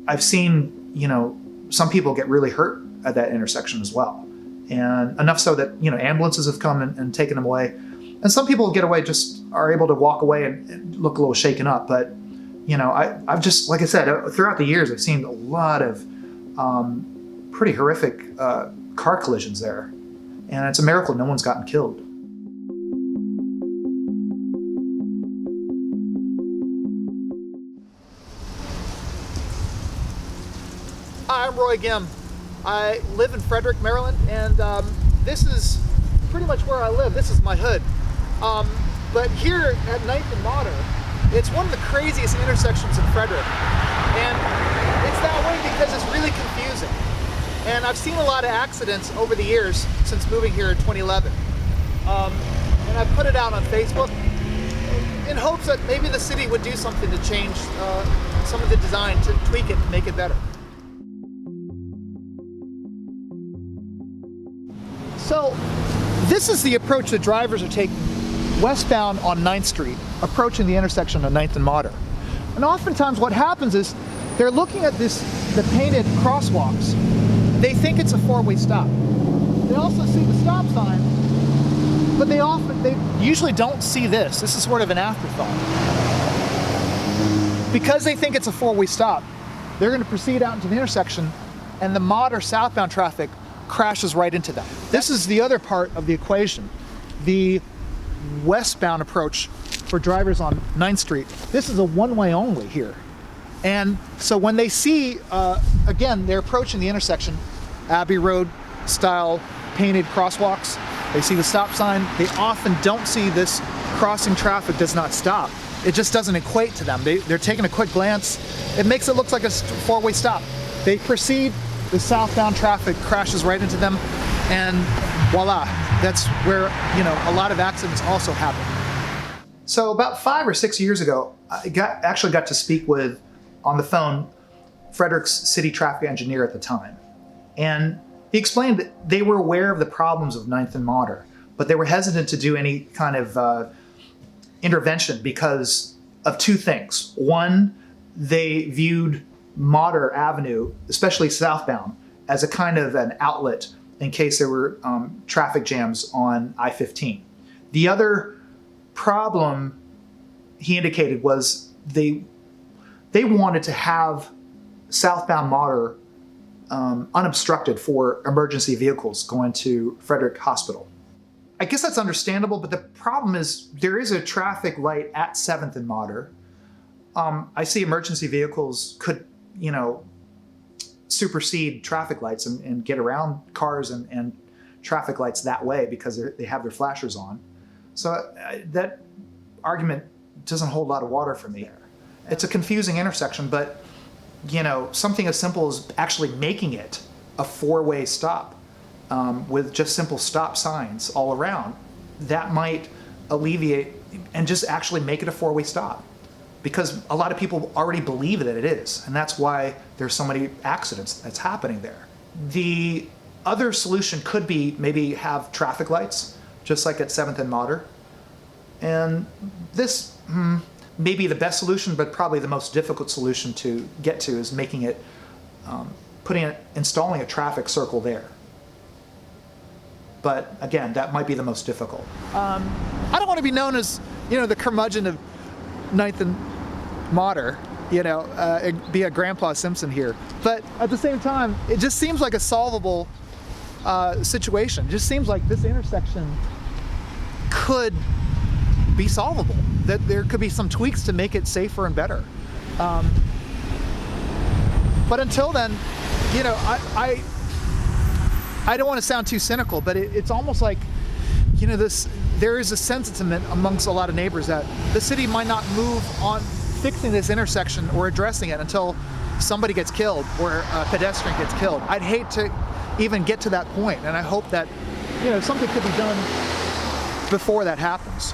I've seen, some people get really hurt at that intersection as well. And enough so that, ambulances have come and taken them away. And some people get away, just are able to walk away and look a little shaken up. But, I've just, like I said, throughout the years, I've seen a lot of pretty horrific car collisions there. And it's a miracle no one's gotten killed. Hi, I'm Roy Ghim. I live in Frederick, Maryland, and this is pretty much where I live. This is my hood. But here at 9th and Motter, it's one of the craziest intersections in Frederick. And it's that way because it's really confusing. And I've seen a lot of accidents over the years since moving here in 2011. And I put it out on Facebook in hopes that maybe the city would do something to change some of the design, to tweak it, to make it better. So this is the approach that drivers are taking westbound on 9th Street, approaching the intersection of 9th and Motter. And oftentimes what happens is they're looking at the painted crosswalks. They think it's a four-way stop. They also see the stop sign, but they usually don't see this. This is sort of an afterthought. Because they think it's a four-way stop, they're going to proceed out into the intersection, and the Motter southbound traffic crashes right into them. This is the other part of the equation. The westbound approach for drivers on 9th Street, this is a one-way only here. And so when they see, again, they're approaching the intersection, Abbey Road style painted crosswalks, they see the stop sign, they often don't see this crossing traffic does not stop. It just doesn't equate to them. They're taking a quick glance. It makes it look like a four-way stop. They proceed, the southbound traffic crashes right into them, and voila, that's where, a lot of accidents also happen. So about 5 or 6 years ago, I actually got to speak with, on the phone, Frederick's city traffic engineer at the time. And he explained that they were aware of the problems of 9th and Motter, but they were hesitant to do any kind of intervention because of two things. One, they viewed Motter Avenue, especially southbound, as a kind of an outlet in case there were traffic jams on I-15. The other problem he indicated was they wanted to have southbound Motter unobstructed for emergency vehicles going to Frederick Hospital. I guess that's understandable, but the problem is there is a traffic light at 7th and Motter. I see emergency vehicles could, supersede traffic lights and get around cars and traffic lights that way because they have their flashers on. So that argument doesn't hold a lot of water for me. It's a confusing intersection, but something as simple as actually making it a four-way stop with just simple stop signs all around, that might alleviate and just actually make it a four-way stop. Because a lot of people already believe that it is, and that's why there's so many accidents that's happening there. The other solution could be maybe have traffic lights, just like at 7th and Motter. And this may be the best solution, but probably the most difficult solution to get to is making it, installing a traffic circle there. But again, that might be the most difficult. I don't want to be known as, the curmudgeon of 9th and Motter, be a Grandpa Simpson here. But at the same time, it just seems like a solvable situation. It just seems like this intersection could be solvable. That there could be some tweaks to make it safer and better. But until then, I don't want to sound too cynical, but it's almost like, there is a sentiment amongst a lot of neighbors that the city might not move on fixing this intersection or addressing it until somebody gets killed or a pedestrian gets killed. I'd hate to even get to that point, and I hope that something could be done before that happens.